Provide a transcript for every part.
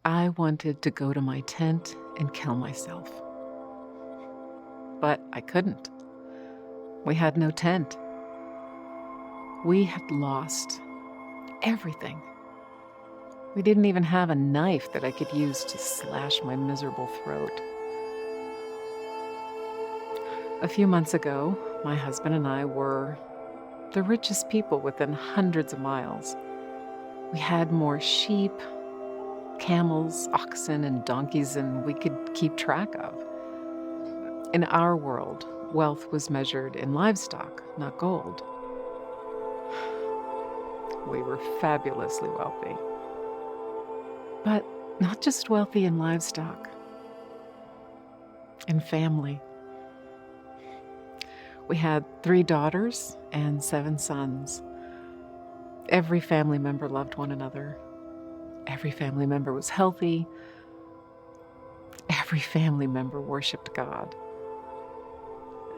I wanted to go to my tent and kill myself, but I couldn't. We had no tent. We had lost everything. We didn't even have a knife that I could use to slash my miserable throat. A few months ago, my husband and I were the richest people within hundreds of miles. We had more sheep, camels, oxen, and donkeys than we could keep track of. In our world, wealth was measured in livestock, not gold. We were fabulously wealthy. But not just wealthy in livestock, in family. We had 3 daughters and 7 sons. Every family member loved one another. Every family member was healthy. Every family member worshiped God.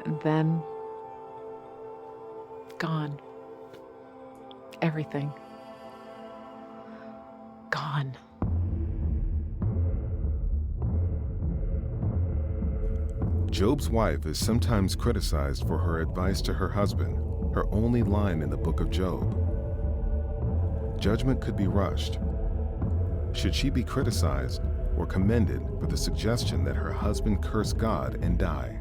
And then, gone. Everything. Gone. Job's wife is sometimes criticized for her advice to her husband, her only line in the book of Job. Judgment could be rushed. Should she be criticized or commended for the suggestion that her husband curse God and die?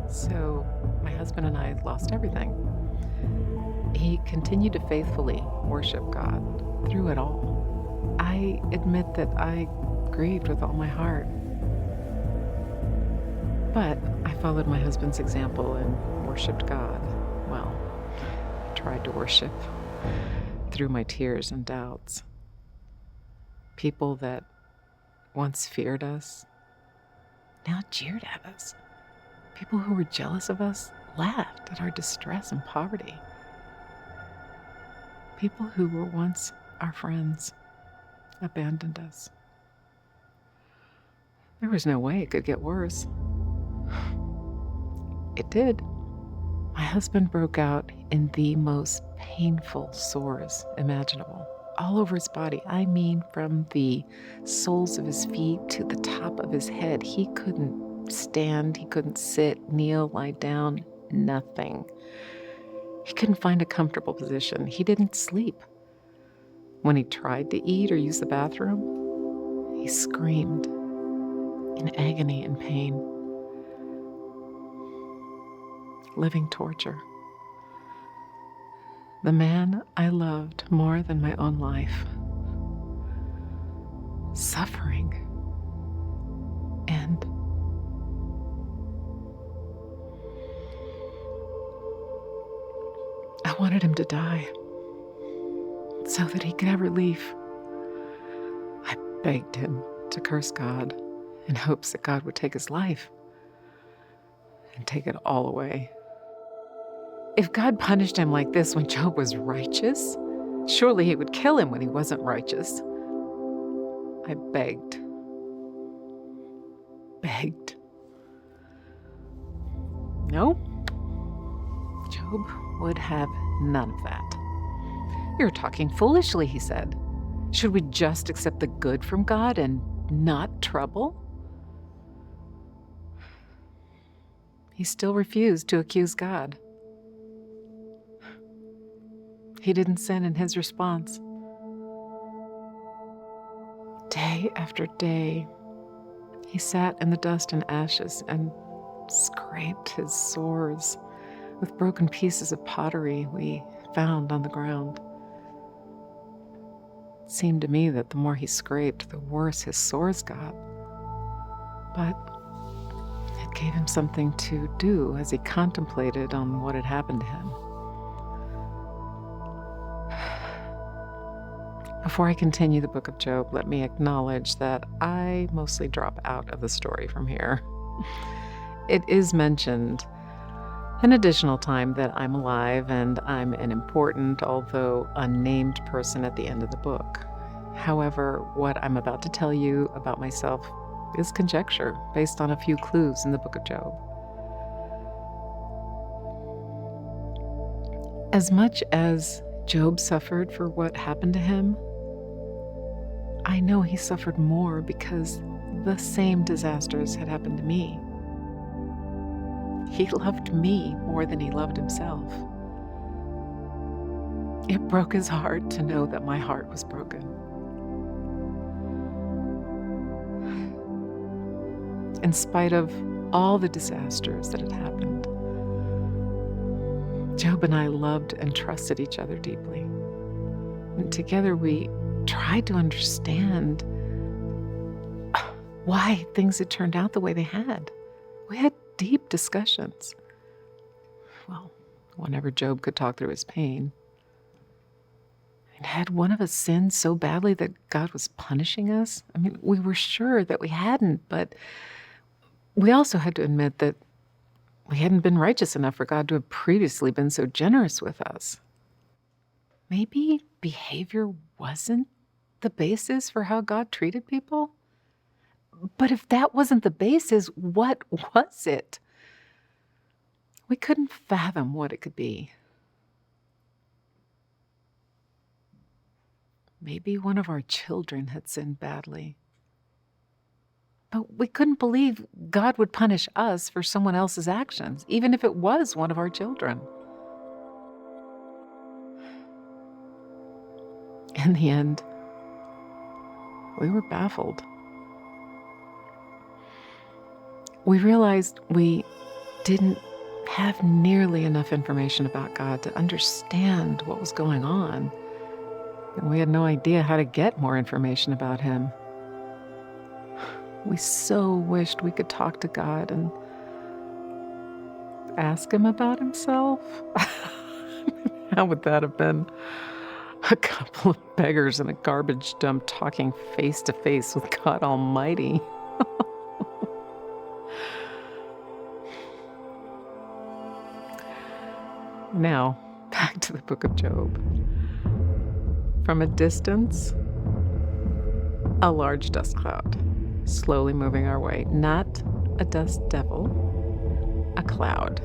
So, my husband and I lost everything. He continued to faithfully worship God through it all. I admit that I grieved with all my heart. But I followed my husband's example and worshiped God. Well, I tried to worship through my tears and doubts. People that once feared us now jeered at us. People who were jealous of us laughed at our distress and poverty. People who were once our friends abandoned us. There was no way it could get worse. It did. My husband broke out in the most painful sores imaginable, all over his body. I mean, from the soles of his feet to the top of his head. He couldn't stand, he couldn't sit, kneel, lie down, nothing. He couldn't find a comfortable position. He didn't sleep. When he tried to eat or use the bathroom, he screamed in agony and pain. Living torture. The man I loved more than my own life. Suffering. And I wanted him to die so that he could have relief. I begged him to curse God in hopes that God would take his life and take it all away. If God punished him like this when Job was righteous, surely he would kill him when he wasn't righteous. I begged. No, Job would have none of that. "You're talking foolishly," he said. "Should we just accept the good from God and not trouble?" He still refused to accuse God. He didn't sin in his response. Day after day, he sat in the dust and ashes and scraped his sores with broken pieces of pottery we found on the ground. It seemed to me that the more he scraped, the worse his sores got. But it gave him something to do as he contemplated on what had happened to him. Before I continue the book of Job, let me acknowledge that I mostly drop out of the story from here. It is mentioned an additional time that I'm alive and I'm an important, although unnamed person at the end of the book. However, what I'm about to tell you about myself is conjecture based on a few clues in the book of Job. As much as Job suffered for what happened to him, I know he suffered more because the same disasters had happened to me. He loved me more than he loved himself. It broke his heart to know that my heart was broken. In spite of all the disasters that had happened, Job and I loved and trusted each other deeply. And together we tried to understand why things had turned out the way they had. We had deep discussions. Well, whenever Job could talk through his pain. And had one of us sinned so badly that God was punishing us? I mean, we were sure that we hadn't, but we also had to admit that we hadn't been righteous enough for God to have previously been so generous with us. Maybe behavior wasn't the basis for how God treated people? But if that wasn't the basis, what was it? We couldn't fathom what it could be. Maybe one of our children had sinned badly. But we couldn't believe God would punish us for someone else's actions, even if it was one of our children. In the end, we were baffled. We realized we didn't have nearly enough information about God to understand what was going on. And we had no idea how to get more information about Him. We so wished we could talk to God and ask Him about Himself. How would that have been? A couple of beggars in a garbage dump talking face to face with God Almighty. Now, back to the book of Job. From a distance, a large dust cloud, slowly moving our way. Not a dust devil, a cloud,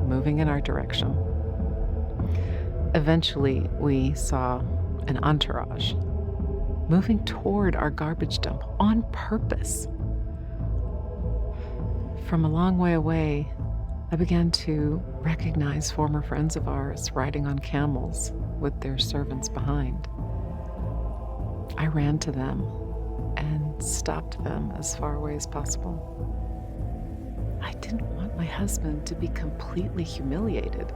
moving in our direction. Eventually, we saw an entourage moving toward our garbage dump on purpose. From a long way away, I began to recognize former friends of ours riding on camels with their servants behind. I ran to them and stopped them as far away as possible. I didn't want my husband to be completely humiliated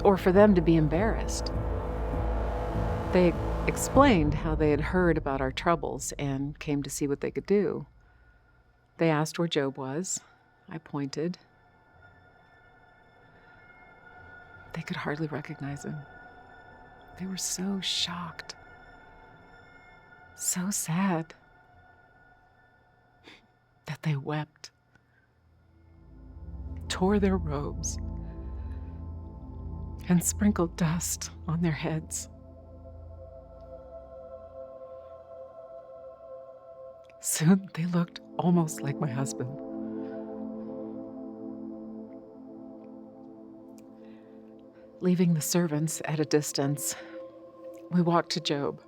or for them to be embarrassed. They explained how they had heard about our troubles and came to see what they could do. They asked where Job was. I pointed. They could hardly recognize him. They were so shocked, so sad, that they wept, tore their robes, and sprinkled dust on their heads. Soon they looked almost like my husband. Leaving the servants at a distance, we walked to Job.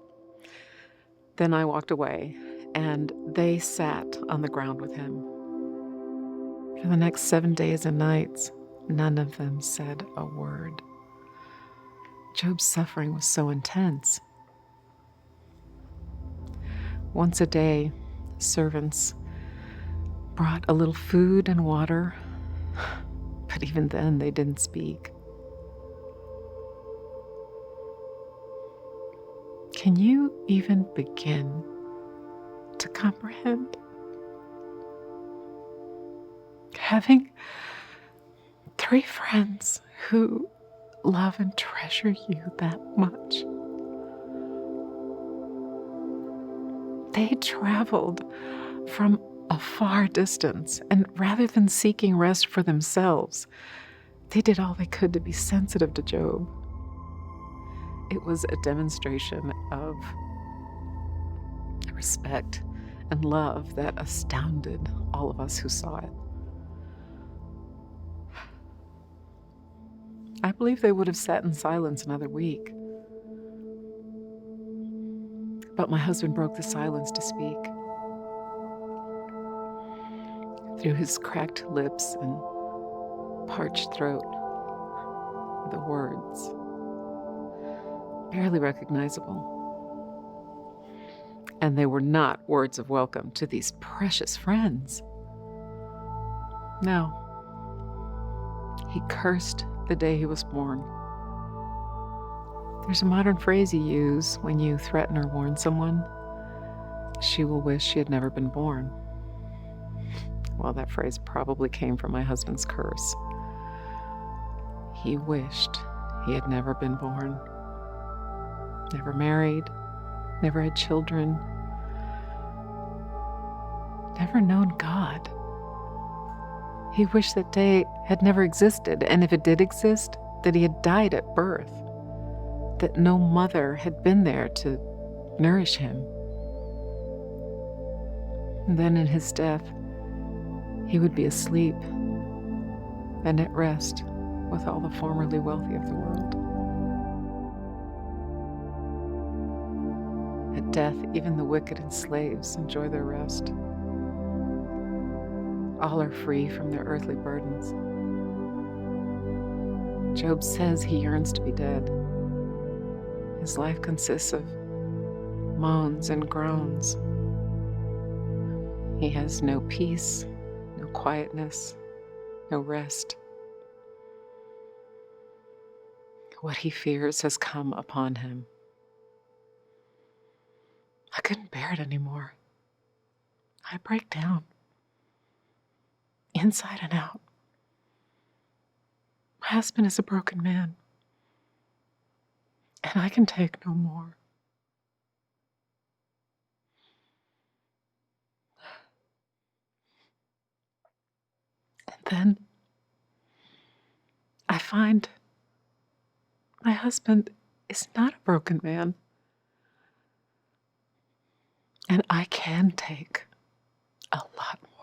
Then I walked away, and they sat on the ground with him. For the next 7 days and nights, none of them said a word. Job's suffering was so intense. Once a day, servants brought a little food and water, but even then they didn't speak. Can you even begin to comprehend having 3 friends who love and treasure you that much? They traveled from a far distance, and rather than seeking rest for themselves, they did all they could to be sensitive to Job. It was a demonstration of respect and love that astounded all of us who saw it. I believe they would have sat in silence another week. But my husband broke the silence to speak. Through his cracked lips and parched throat, the words, barely recognizable. And they were not words of welcome to these precious friends. No. He cursed the day he was born. There's a modern phrase you use when you threaten or warn someone. She will wish she had never been born. Well, that phrase probably came from my husband's curse. He wished he had never been born. Never married, never had children, never known God. He wished that day had never existed, and if it did exist, that he had died at birth, that no mother had been there to nourish him. And then in his death, he would be asleep and at rest with all the formerly wealthy of the world. At death, even the wicked and slaves enjoy their rest. All are free from their earthly burdens. Job says he yearns to be dead. His life consists of moans and groans. He has no peace, no quietness, no rest. What he fears has come upon him. I couldn't bear it anymore. I break down, inside and out. My husband is a broken man, and I can take no more. And then I find my husband is not a broken man, and I can take a lot more.